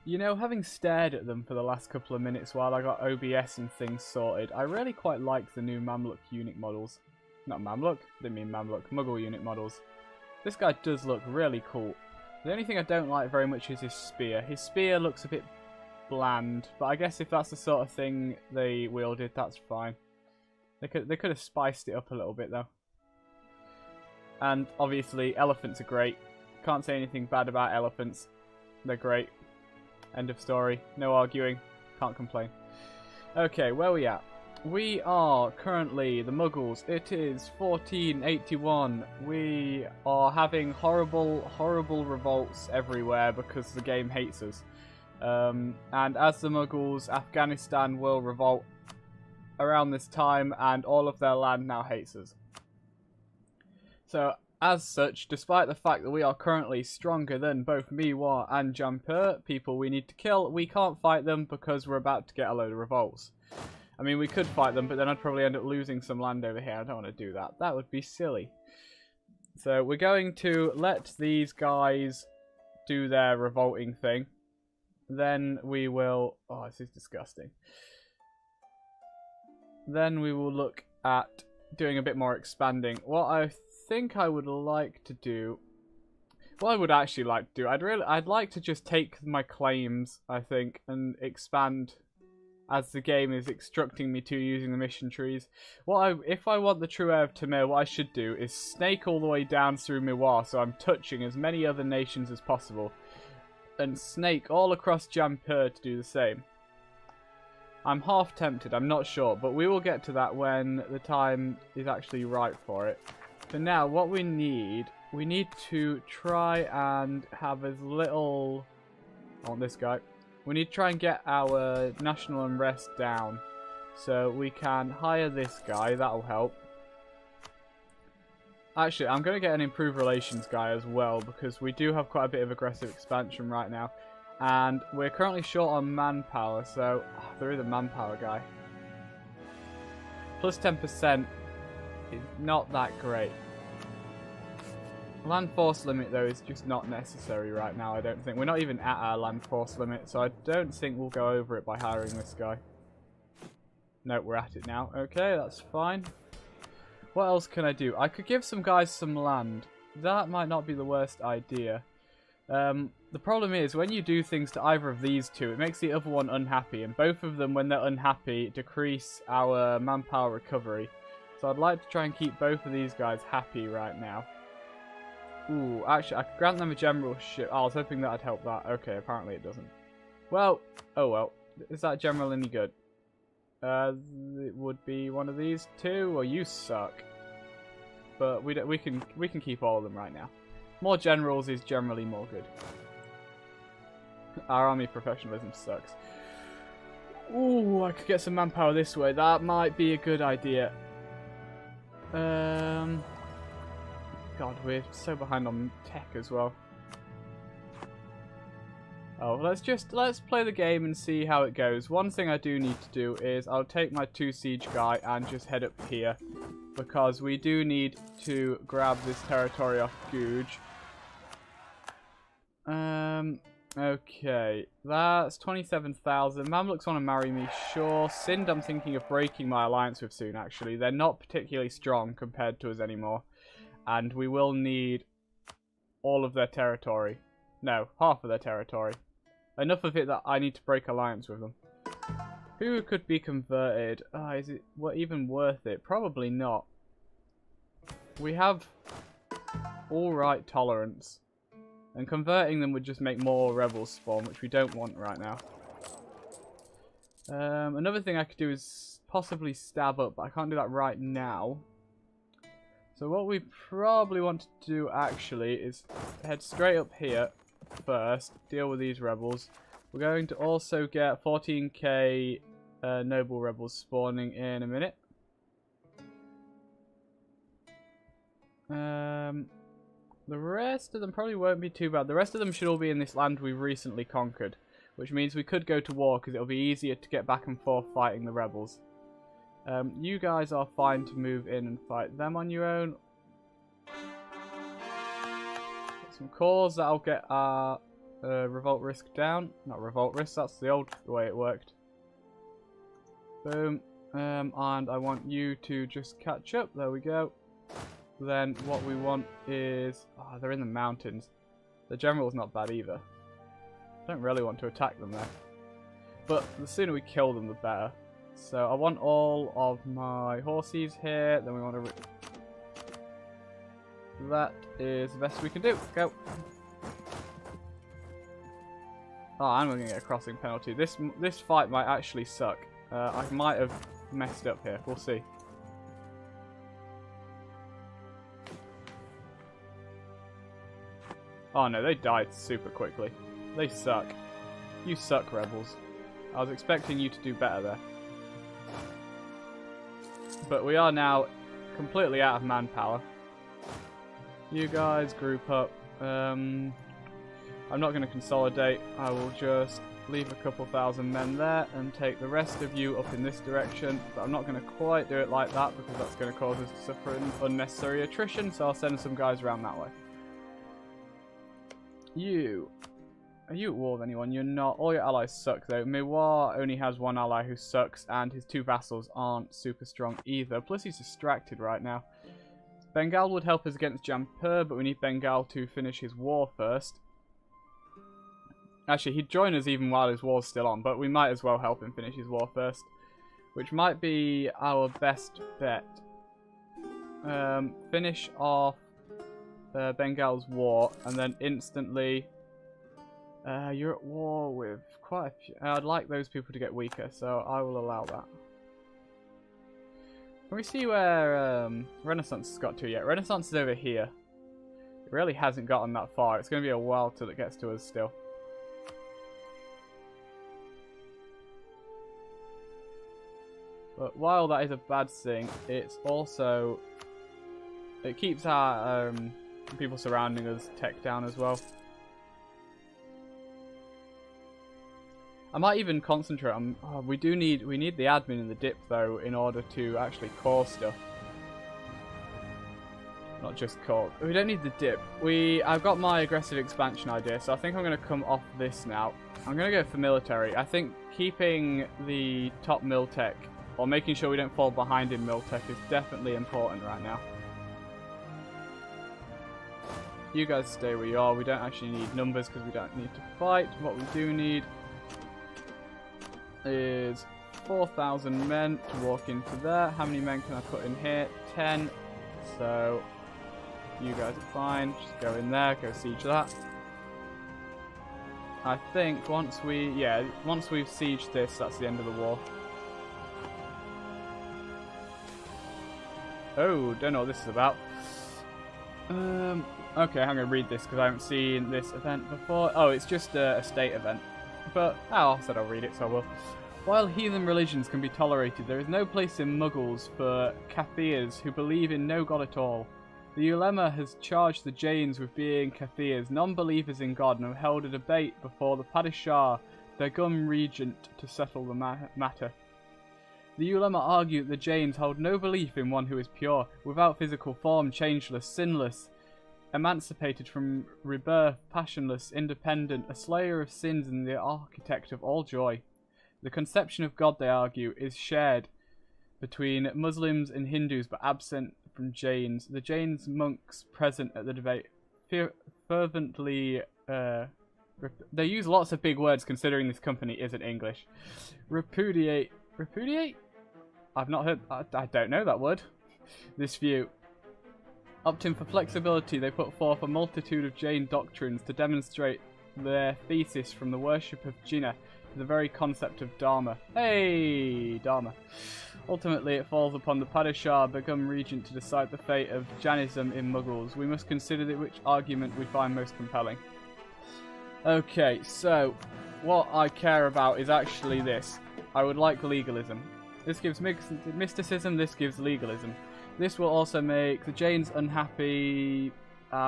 You know, having stared at them for the last couple of minutes while I got OBS and things sorted, I really quite like the new Mamluk unit models. Not Mamluk, didn't mean Mamluk, Mughal unit models. This guy does look really cool. The only thing I don't like very much is his spear. His spear looks a bit bland, but I guess if that's the sort of thing they wielded, that's fine. They could have spiced it up a little bit though. And obviously elephants are great. Can't say anything bad about elephants. They're great. End of story. No arguing. Can't complain. Okay, where are we at? We are currently the Mughals. It is 1481. We are having horrible, horrible revolts everywhere because the game hates us. And as the Mughals, Afghanistan will revolt around this time, and all of their land now hates us. So, as such, despite the fact that we are currently stronger than both Miwa and Jampur, people we need to kill, we can't fight them because we're about to get a load of revolts. I mean, we could fight them, but then I'd probably end up losing some land over here. I don't want to do that. That would be silly. So, we're going to let these guys do their revolting thing. Then we will... Oh, this is disgusting. Then we will look at doing a bit more expanding. What I think I would like to do... What I would actually like to do... I'd like to just take my claims, I think, and expand as the game is instructing me to using the mission trees. If I want the true heir of Timur, what I should do is snake all the way down through Miwa, so I'm touching as many other nations as possible. And snake all across Jampur to do the same. I'm half tempted, I'm not sure, but we will get to that when the time is actually right for it. For now, what we need to try and have as little... on this guy. We need to try and get our national unrest down. So we can hire this guy, that'll help. Actually, I'm going to get an improved relations guy as well, because we do have quite a bit of aggressive expansion right now. And we're currently short on manpower, so there is a manpower guy. Plus 10% is not that great. Land force limit, though, is just not necessary right now, I don't think. We're not even at our land force limit, so I don't think we'll go over it by hiring this guy. No, we're at it now. Okay, that's fine. What else can I do? I could give some guys some land. That might not be the worst idea. The problem is, when you do things to either of these two, it makes the other one unhappy. And both of them, when they're unhappy, decrease our manpower recovery. So I'd like to try and keep both of these guys happy right now. Ooh, actually, I could grant them a generalship. Oh, I was hoping that'd help that. Okay, apparently it doesn't. Well, oh well. Is that general any good? It would be one of these two, or you suck. But we can keep all of them right now. More generals is generally more good. Our army professionalism sucks. Ooh, I could get some manpower this way. That might be a good idea. God, we're so behind on tech as well. Oh, let's play the game and see how it goes. One thing I do need to do is I'll take my 2 siege guy and just head up here, because we do need to grab this territory off Guj. Okay, that's 27,000. Mamluks want to marry me, sure. Sind I'm thinking of breaking my alliance with soon, actually. They're not particularly strong compared to us anymore. And we will need all of their territory. No, half of their territory. Enough of it that I need to break alliance with them. Who could be converted? Is it even worth it? Probably not. We have alright tolerance. And converting them would just make more rebels spawn, which we don't want right now. Another thing I could do is possibly stab up, but I can't do that right now. So what we probably want to do actually is head straight up here first, deal with these rebels. We're going to also get 14k noble rebels spawning in a minute. The rest of them probably won't be too bad. The rest of them should all be in this land we've recently conquered, which means we could go to war because it'll be easier to get back and forth fighting the rebels. You guys are fine to move in and fight them on your own. Get some cores, that'll get our Revolt risk down. Not revolt risk, that's the old way it worked. Boom. And I want you to just catch up. There we go. Then what we want is... Oh, they're in the mountains. The general's not bad either. Don't really want to attack them there. But the sooner we kill them, the better. So I want all of my horses here. Then we want to... That is the best we can do. Go. Oh, and we're going to get a crossing penalty. This fight might actually suck. I might have messed up here. We'll see. Oh no, they died super quickly. They suck. You suck, rebels. I was expecting you to do better there. But we are now completely out of manpower. You guys group up. I'm not going to consolidate. I will just leave a couple thousand men there and take the rest of you up in this direction. But I'm not going to quite do it like that because that's going to cause us to suffer an unnecessary attrition. So I'll send some guys around that way. Are you at war with anyone? You're not. All your allies suck though. Miwar only has one ally who sucks and his two vassals aren't super strong either. Plus he's distracted right now. Bengal would help us against Jampur, but we need Bengal to finish his war first. Actually, he'd join us even while his war's still on, but we might as well help him finish his war first. Which might be our best bet. Finish off Bengal's war, and then instantly... you're at war with quite a few... I'd like those people to get weaker, so I will allow that. Can we see where Renaissance has got to yet? Renaissance is over here. It really hasn't gotten that far. It's going to be a while till it gets to us still. But while that is a bad thing, it's also... It keeps our people surrounding us tech down as well. I might even concentrate on... Oh, we need the admin in the dip though in order to actually core stuff. Not just core. We don't need the dip. I've got my aggressive expansion idea, so I think I'm going to come off this now. I'm going to go for military. I think keeping the top mil tech, or making sure we don't fall behind in mil tech, is definitely important right now. You guys stay where you are. We don't actually need numbers because we don't need to fight. What we do need is 4,000 men to walk into there. How many men can I put in here? 10. So you guys are fine. Just go in there, go siege that. I think once we've sieged this, that's the end of the war. Oh, don't know what this is about. Okay, I'm going to read this because I haven't seen this event before. Oh, it's just a state event. But, I said I'll read it, so I will. While heathen religions can be tolerated, there is no place in Mughals for Kafirs who believe in no god at all. The ulema has charged the Jains with being Kafirs, non-believers in God, and have held a debate before the Padishah, Begum regent, to settle the matter. The ulema argue that the Jains hold no belief in one who is pure, without physical form, changeless, sinless, emancipated from rebirth, passionless, independent, a slayer of sins and the architect of all joy. The conception of God, they argue, is shared between Muslims and Hindus but absent from Jains. The Jains monks present at the debate fervently... they use lots of big words considering this company isn't English. Repudiate? I've not heard... I don't know that word. This view. Opting for flexibility, they put forth a multitude of Jain doctrines to demonstrate their thesis from the worship of Jinnah to the very concept of Dharma. Hey, Dharma. Ultimately, it falls upon the Padishah, Begum regent, to decide the fate of Jainism in Mughals. We must consider which argument we find most compelling. Okay, so what I care about is actually this. I would like legalism. This gives mysticism, this gives legalism. This will also make the Jains unhappy,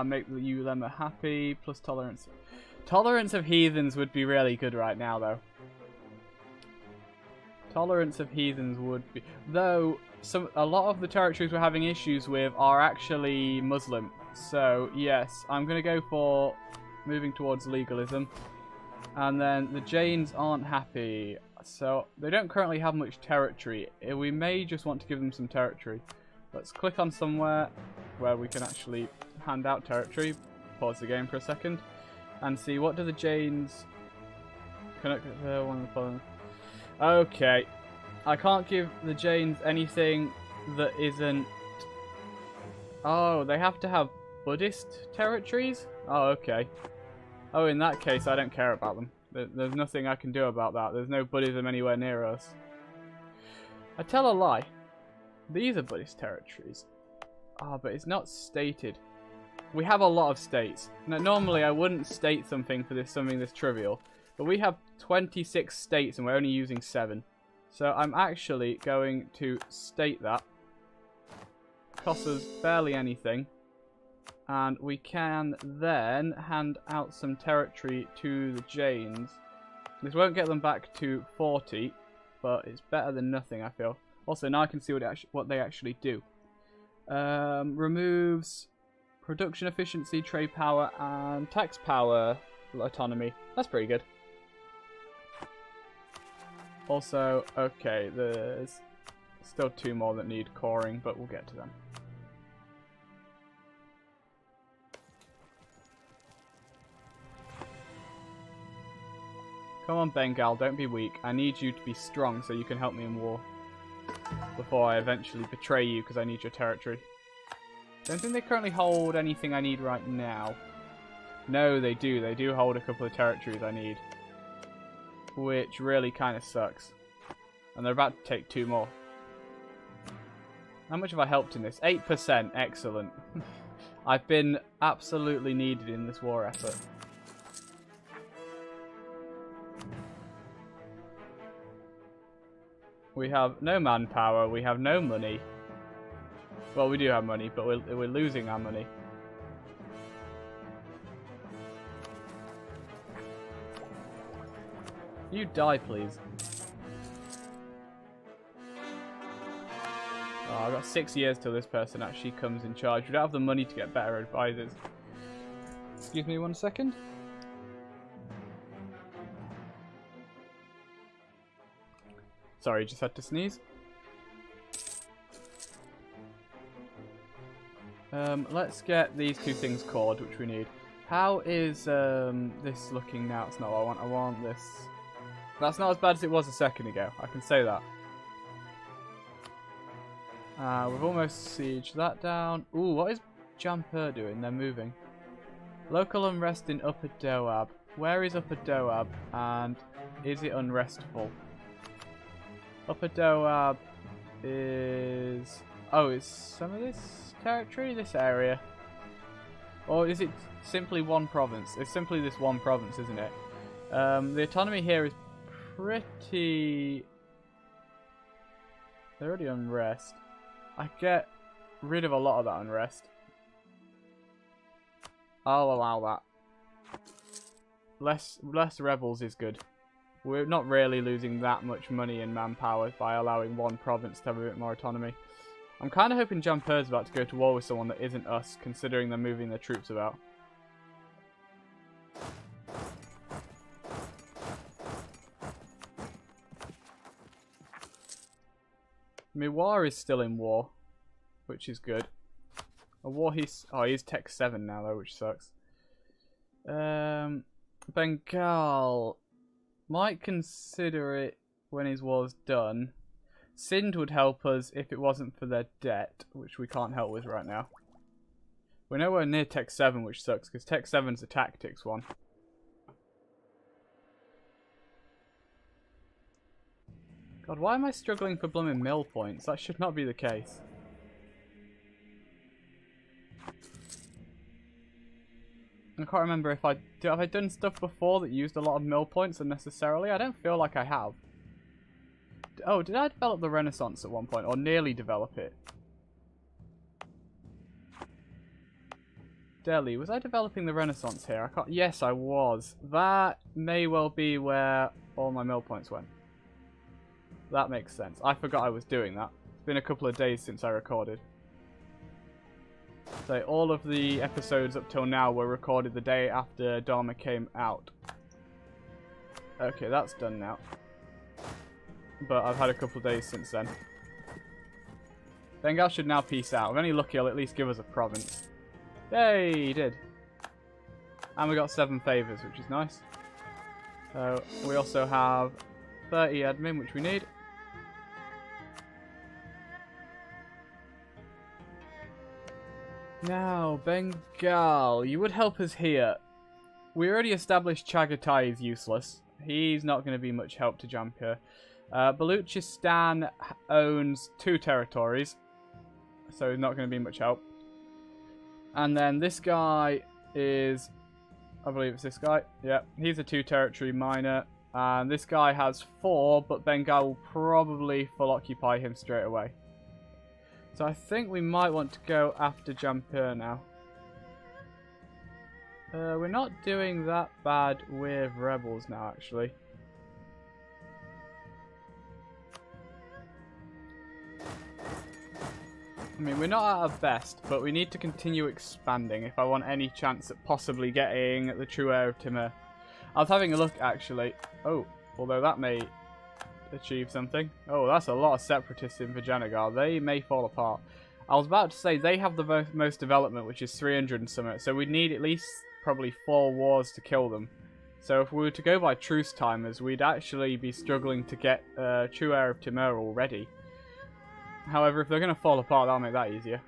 make the ulema happy, plus tolerance. Tolerance of heathens would be really good right now, though. Tolerance of heathens would be... Though, a lot of the territories we're having issues with are actually Muslim. So, yes, I'm going to go for moving towards legalism. And then the Jains aren't happy, so they don't currently have much territory. We may just want to give them some territory. Let's click on somewhere where we can actually hand out territory. Pause the game for a second and see what do the Jains connect with one of the following. Okay, I can't give the Jains anything that isn't. Oh, they have to have Buddhist territories? Oh, okay. Oh, in that case, I don't care about them. There's nothing I can do about that. There's no Buddhism anywhere near us. I tell a lie. These are Buddhist territories. Ah, but it's not stated. We have a lot of states. Now, normally, I wouldn't state something for something this trivial. But we have 26 states and we're only using 7. So I'm actually going to state that. Costs us barely anything. And we can then hand out some territory to the Jains. This won't get them back to 40, but it's better than nothing, I feel. Also, now I can see what they actually do. Removes production efficiency, trade power, and tax power autonomy. That's pretty good. Also, okay, there's still 2 more that need coring, but we'll get to them. Come on, Bengal, don't be weak. I need you to be strong so you can help me in war. Before I eventually betray you because I need your territory. Don't think they currently hold anything I need right now. No, they do. They do hold a couple of territories I need. Which really kind of sucks. And they're about to take 2 more. How much have I helped in this? 8%. Excellent. I've been absolutely needed in this war effort. We have no manpower, we have no money. Well, we do have money, but we're losing our money. You die, please. Oh, I've got 6 years till this person actually comes in charge. We don't have the money to get better advisors. Excuse me 1 second. Sorry, just had to sneeze. Let's get these 2 things cored, which we need. How is this looking now? It's not what I want. I want this. That's not as bad as it was a second ago. I can say that. We've almost sieged that down. Ooh, what is Jampur doing? They're moving. Local unrest in Upper Doab. Where is Upper Doab? And is it unrestful? Upper Doab is... Oh, is some of this territory? This area? Or is it simply one province? It's simply this one province, isn't it? The autonomy here is pretty... They're already unrest. I get rid of a lot of that unrest. I'll allow that. Less rebels is good. We're not really losing that much money in manpower by allowing one province to have a bit more autonomy. I'm kind of hoping Jampur's about to go to war with someone that isn't us, considering they're moving their troops about. Miwar is still in war, which is good. A war he's Tech 7 now though, which sucks. Bengal might consider it when his war's done. Sind would help us if it wasn't for their debt, which we can't help with right now. We're nowhere near Tech 7, which sucks, because Tech 7's a tactics one. God, why am I struggling for blooming mill points? That should not be the case. I can't remember if have I done stuff before that used a lot of mill points unnecessarily? I don't feel like I have. Oh, did I develop the Renaissance at one point, or nearly develop it? Delhi, was I developing the Renaissance here? I can't. Yes, I was. That may well be where all my mill points went. That makes sense. I forgot I was doing that. It's been a couple of days since I recorded. So all of the episodes up till now were recorded the day after Dharma came out. Okay, that's done now. But I've had a couple of days since then. Bengal should now peace out. If any lucky, he'll at least give us a province. Yay, he did. And we got 7 favours, which is nice. So we also have 30 admin, which we need. Now, Bengal, you would help us here. We already established Chagatai is useless. He's not going to be much help to Jampur. Baluchistan owns 2 territories, so he's not going to be much help. And then this guy is, I believe it's this guy. Yeah, he's a 2 territory minor. And this guy has 4, but Bengal will probably full occupy him straight away. So I think we might want to go after Jampur now. We're not doing that bad with rebels now, actually. I mean, we're not at our best, but we need to continue expanding if I want any chance at possibly getting the true heir of Timur. I was having a look, actually. Oh, although that may achieve something. Oh, that's a lot of separatists in Vijayanagar. They may fall apart. I was about to say they have the most development, which is 300 and something, so we'd need at least probably 4 wars to kill them. So if we were to go by truce timers, we'd actually be struggling to get true heir of Timur already. However, if they're going to fall apart, that'll make that easier.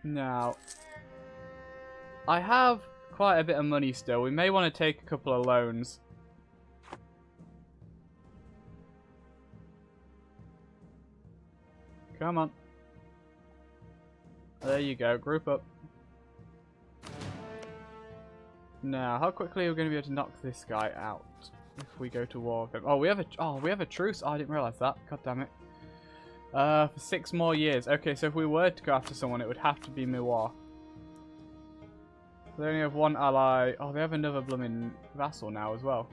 Now, I have quite a bit of money still. We may want to take a couple of loans. Come on. There you go. Group up. Now, how quickly are we going to be able to knock this guy out if we go to war with him? Oh, we have a truce. Oh, I didn't realize that. God damn it. For 6 more years. Okay, so if we were to go after someone, it would have to be Miwar. They only have 1 ally. Oh, they have another blooming vassal now as well.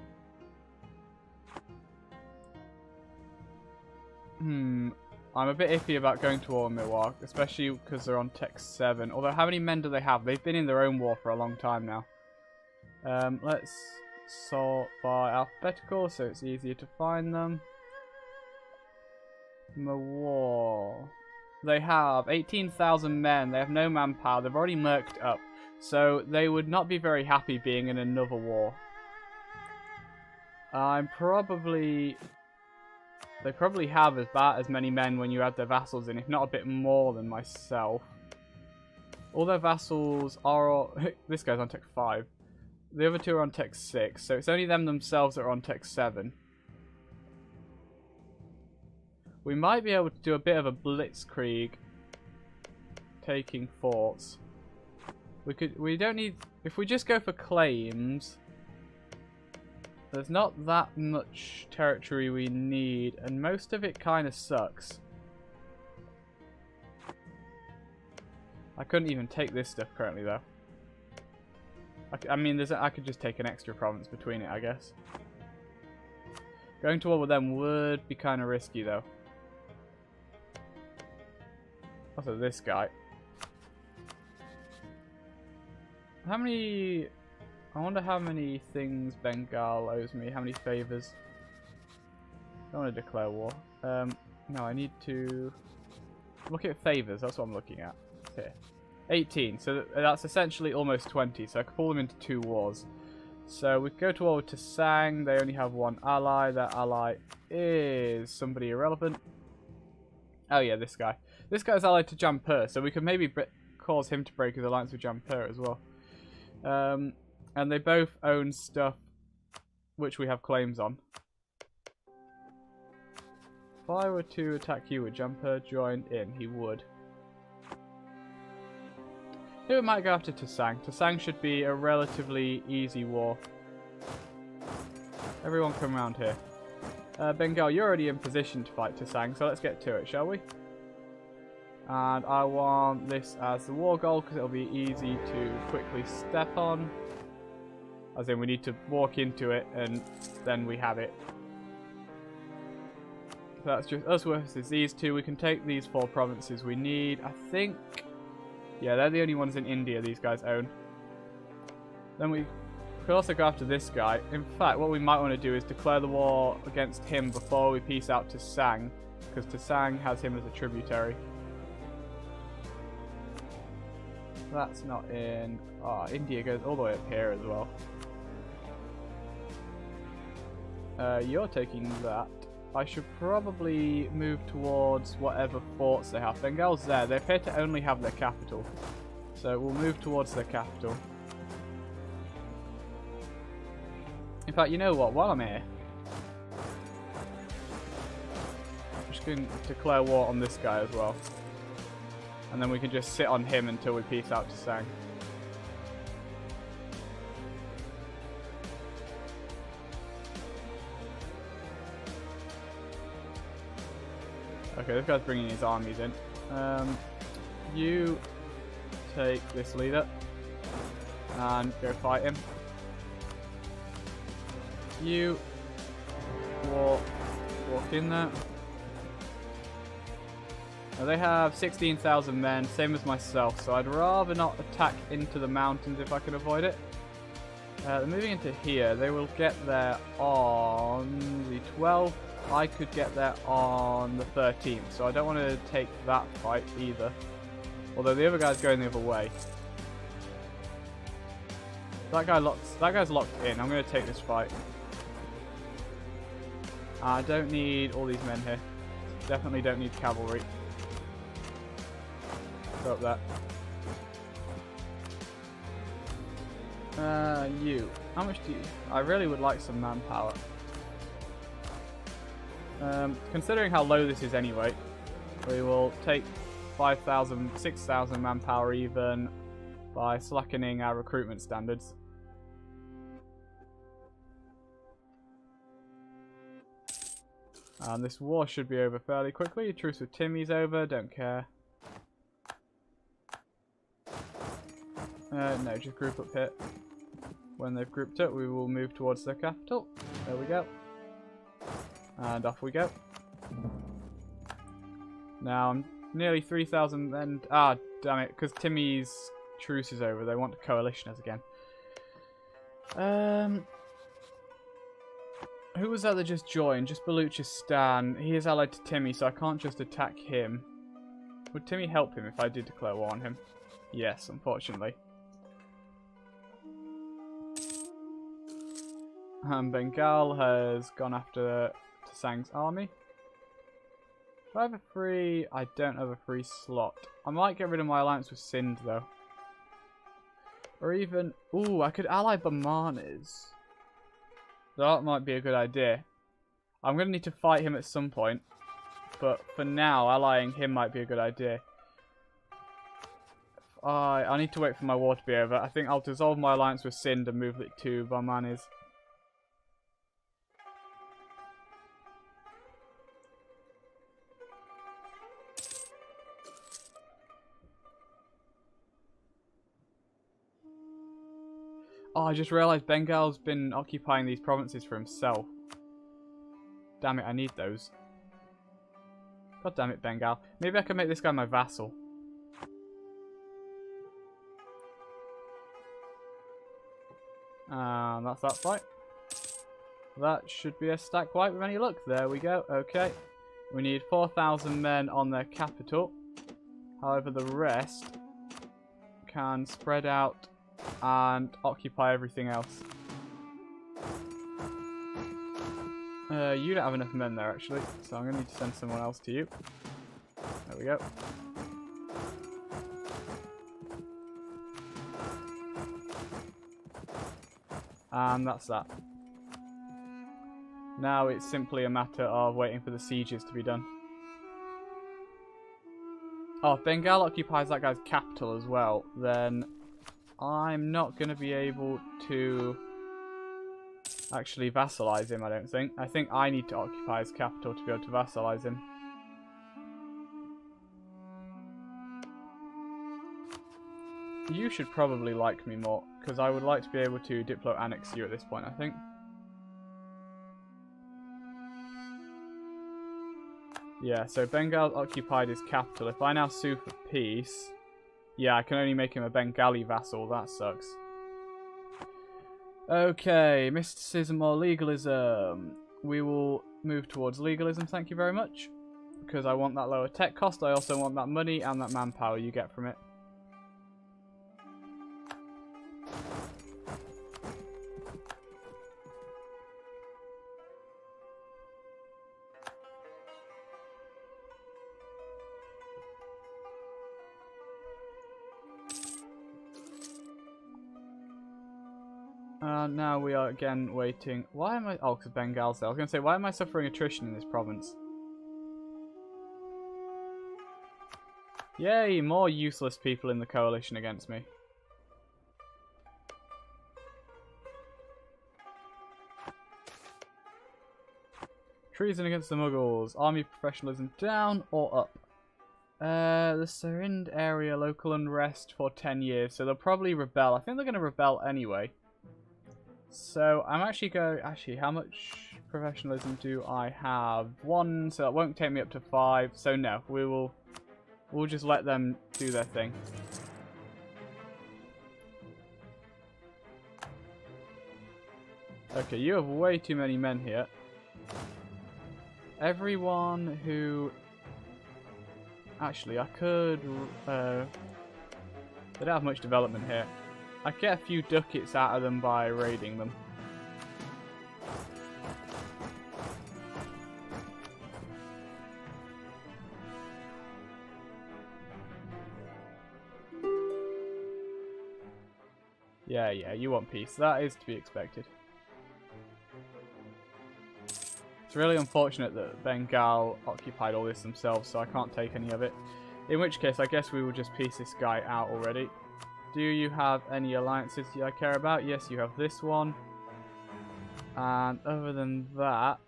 I'm a bit iffy about going to war with Miwar, especially because they're on Tech 7. Although, how many men do they have? They've been in their own war for a long time now. Let's sort by alphabetical, so it's easier to find them. Miwar. They have 18,000 men. They have no manpower. They've already merked up. So they would not be very happy being in another war. They probably have about as many men when you add their vassals in, if not a bit more than myself. All their vassals are all... This guy's on Tech 5. The other 2 are on Tech 6, so it's only them themselves that are on Tech 7. We might be able to do a bit of a blitzkrieg, taking forts. We don't need... If we just go for claims, there's not that much territory we need, and most of it kind of sucks. I couldn't even take this stuff currently, though. I mean, I could just take an extra province between it, I guess. Going to war with them would be kind of risky, though. Also, this guy. How many... I wonder how many things Bengal owes me. How many favours. I don't want to declare war. No, I need to... Look at favours. That's what I'm looking at. It's here. 18. So that's essentially almost 20. So I could pull them into 2 wars. So we go to war with Tasang. They only have 1 ally. That ally is somebody irrelevant. Oh yeah, this guy. This guy's allied to Jampur, so we could maybe cause him to break his alliance with Jampur as well. And they both own stuff which we have claims on. If I were to attack you with Jampur joined in, he would. Here we might go after Tasang. Tasang should be a relatively easy war. Everyone come around here. Bengal, you're already in position to fight Tasang, so let's get to it, shall we? And I want this as the war goal because it'll be easy to quickly step on. As in, we need to walk into it and then we have it. That's just us versus these two. We can take these 4 provinces we need. I think... Yeah, they're the only ones in India these guys own. Then we could also go after this guy. In fact, what we might want to do is declare the war against him before we peace out to Sang. Because Tsang has him as a tributary. That's not in... Oh, India goes all the way up here as well. You're taking that. I should probably move towards whatever forts they have. Bengal's there. They appear to only have their capital. So we'll move towards their capital. In fact, you know what? While I'm here, I'm just going to declare war on this guy as well. And then we can just sit on him until we peace out to Sang. Okay, this guy's bringing his armies in. You take this leader and go fight him. You walk in there. Now they have 16,000 men, same as myself, so I'd rather not attack into the mountains if I can avoid it. They're moving into here. They will get there on the 12th. I could get there on the 13th, so I don't want to take that fight either. Although the other guy's going the other way. That guy's locked in. I'm going to take this fight. I don't need all these men here. Definitely don't need cavalry. Throw up that. You. How much do you... I really would like some manpower. Considering how low this is anyway, we will take 5,000, 6,000 manpower even by slackening our recruitment standards. And this war should be over fairly quickly. Truce with Timmy's over, don't care. No, just group up here. When they've grouped up, we will move towards their capital. There we go. And off we go. Now I'm nearly 3,000 men. Ah, damn it, because Timmy's truce is over. They want to coalition us again. Who was that just joined? Just Baluchistan. He is allied to Timmy, so I can't just attack him. Would Timmy help him if I did declare war on him? Yes, unfortunately. Bengal has gone after Tsang's army. Do I have a free... I don't have a free slot. I might get rid of my alliance with Sindh, though. Or even... Ooh, I could ally Bamanas. That might be a good idea. I'm going to need to fight him at some point. But for now, allying him might be a good idea. I need to wait for my war to be over. I think I'll dissolve my alliance with Sindh and move it to Bamanas. Oh, I just realised Bengal's been occupying these provinces for himself. Damn it, I need those. God damn it, Bengal. Maybe I can make this guy my vassal. And that's that fight. That should be a stack wipe with any luck. There we go. Okay. We need 4,000 men on their capital. However, the rest can spread out and occupy everything else. You don't have enough men there, actually, so I'm going to need to send someone else to you. There we go. And that's that. Now it's simply a matter of waiting for the sieges to be done. Oh, if Bengal occupies that guy's capital as well, then I'm not going to be able to actually vassalize him, I don't think. I think I need to occupy his capital to be able to vassalize him. You should probably like me more, because I would like to be able to diplo-annex you at this point, I think. Yeah, so Bengal occupied his capital. If I now sue for peace... Yeah, I can only make him a Bengali vassal. That sucks. Okay, mysticism or legalism. We will move towards legalism, thank you very much. Because I want that lower tech cost. I also want that money and that manpower you get from it. Now we are again waiting. Why am I... Oh, because Bengal's there. I was going to say, why am I suffering attrition in this province? Yay, more useless people in the coalition against me. Treason against the Mughals. Army professionalism down or up? The Sindh area, local unrest for 10 years. So they'll probably rebel. I think they're going to rebel anyway. So I'm actually going... Actually, how much professionalism do I have? 1, so that won't take me up to 5. So no, we'll just let them do their thing. Okay, you have way too many men here. Everyone who... Actually, I could... they don't have much development here. I could get a few ducats out of them by raiding them. Yeah, you want peace. That is to be expected. It's really unfortunate that Bengal occupied all this themselves, so I can't take any of it. In which case, I guess we will just piece this guy out already. Do you have any alliances I care about? Yes, you have this one. And other than that,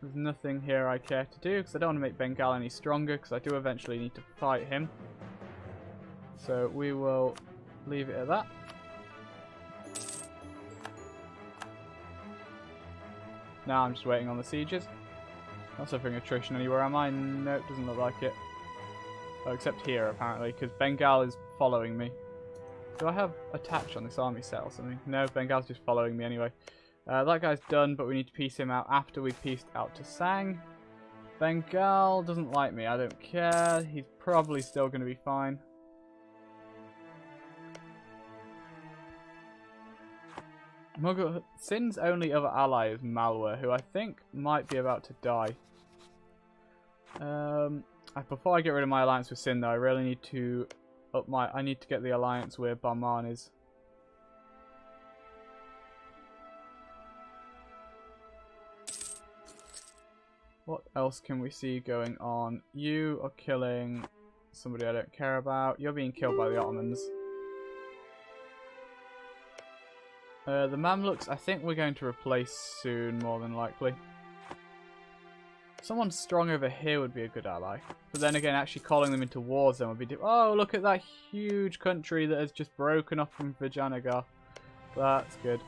there's nothing here I care to do, because I don't want to make Bengal any stronger, because I do eventually need to fight him. So we will leave it at that. Now I'm just waiting on the sieges. Not suffering attrition anywhere, am I? No, it doesn't look like it. Oh, except here, apparently, because Bengal is following me. Do I have attach on this army set or something? No, Bengal's just following me anyway. That guy's done, but we need to piece him out after we've pieced out to Sang. Bengal doesn't like me, I don't care. He's probably still going to be fine. Sin's only other ally is Malware, who I think might be about to die. Before I get rid of my alliance with Sin, though, I really need to I need to get the alliance where Barman is. What else can we see going on? You are killing somebody I don't care about. You're being killed by the Ottomans. The Mamluks, I think we're going to replace soon, more than likely. Someone strong over here would be a good ally. But then again, actually calling them into wars then would be... Oh, look at that huge country that has just broken off from Vijayanagar. That's good.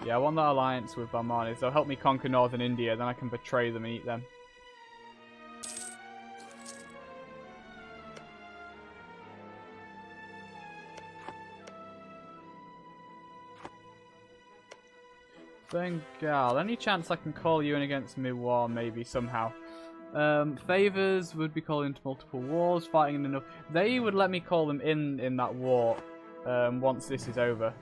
Yeah, I want that alliance with Bahmanis. They'll help me conquer northern India, then I can betray them and eat them. Bengal. Any chance I can call you in against Miwar, maybe, somehow? Favours would be called into multiple wars, fighting in enough. They would let me call them in that war once this is over.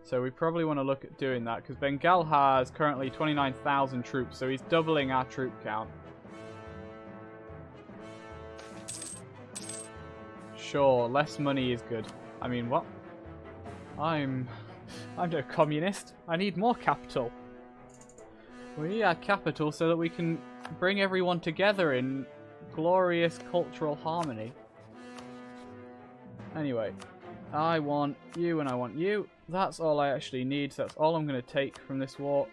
So we probably want to look at doing that, because Bengal has currently 29,000 troops, so he's doubling our troop count. Sure, less money is good. I mean, what? I'm no communist. I need more capital. We need our capital so that we can bring everyone together in glorious cultural harmony. Anyway, I want you and I want you. That's all I actually need. So that's all I'm going to take from this war.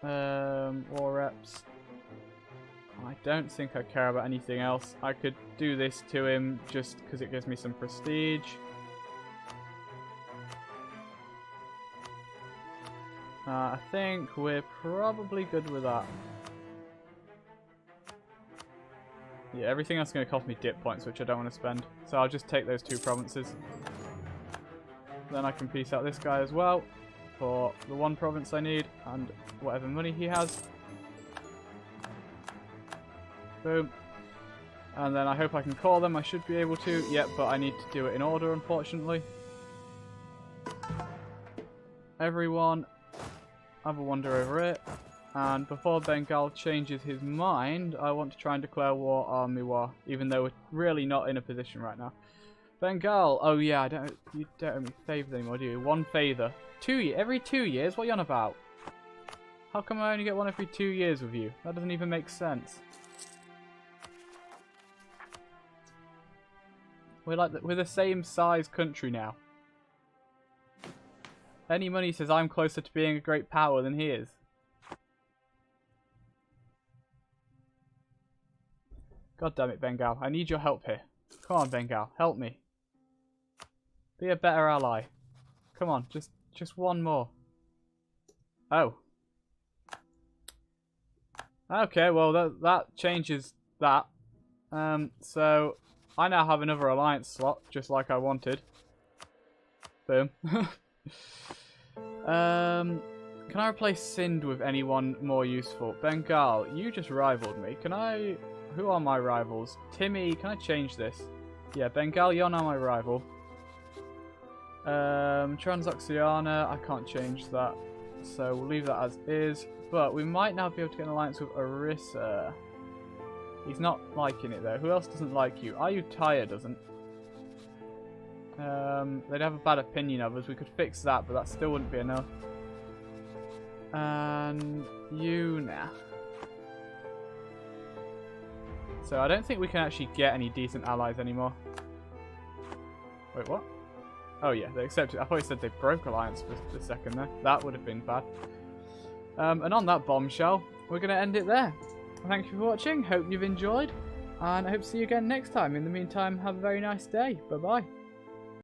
War reps. I don't think I care about anything else. I could do this to him just because it gives me some prestige. I think we're probably good with that. Yeah, everything else is going to cost me dip points, which I don't want to spend. So I'll just take those 2 provinces. Then I can piece out this guy as well for the 1 province I need and whatever money he has. Boom. And then I hope I can call them. I should be able to. Yep, but I need to do it in order, unfortunately. Everyone, have a wander over it. And before Bengal changes his mind, I want to try and declare war on Miwar, even though we're really not in a position right now. Bengal, oh yeah, you don't owe me favours anymore, do you? 1 favour. Every 2 years? What are you on about? How come I only get 1 every 2 years with you? That doesn't even make sense. We're the same size country now. Any money says I'm closer to being a great power than he is. God damn it, Bengal. I need your help here. Come on, Bengal. Help me. Be a better ally. Come on, just 1 more. Oh. Okay, well that changes that. So I now have another alliance slot, just like I wanted. Boom. Can I replace Sind with anyone more useful? Bengal, you just rivaled me. Can I... Who are my rivals? Timmy, can I change this? Yeah, Bengal, you're now my rival. Transoxiana, I can't change that. So we'll leave that as is. But we might now be able to get an alliance with Orissa. He's not liking it though. Who else doesn't like you? Ayutthaya doesn't. They'd have a bad opinion of us. We could fix that, but that still wouldn't be enough. And Yuna. So I don't think we can actually get any decent allies anymore. Wait, what? Oh yeah, they accepted. I thought you said they broke alliance for a second there. That would have been bad. And on that bombshell, we're going to end it there. Thank you for watching. Hope you've enjoyed. And I hope to see you again next time. In the meantime, have a very nice day. Bye-bye.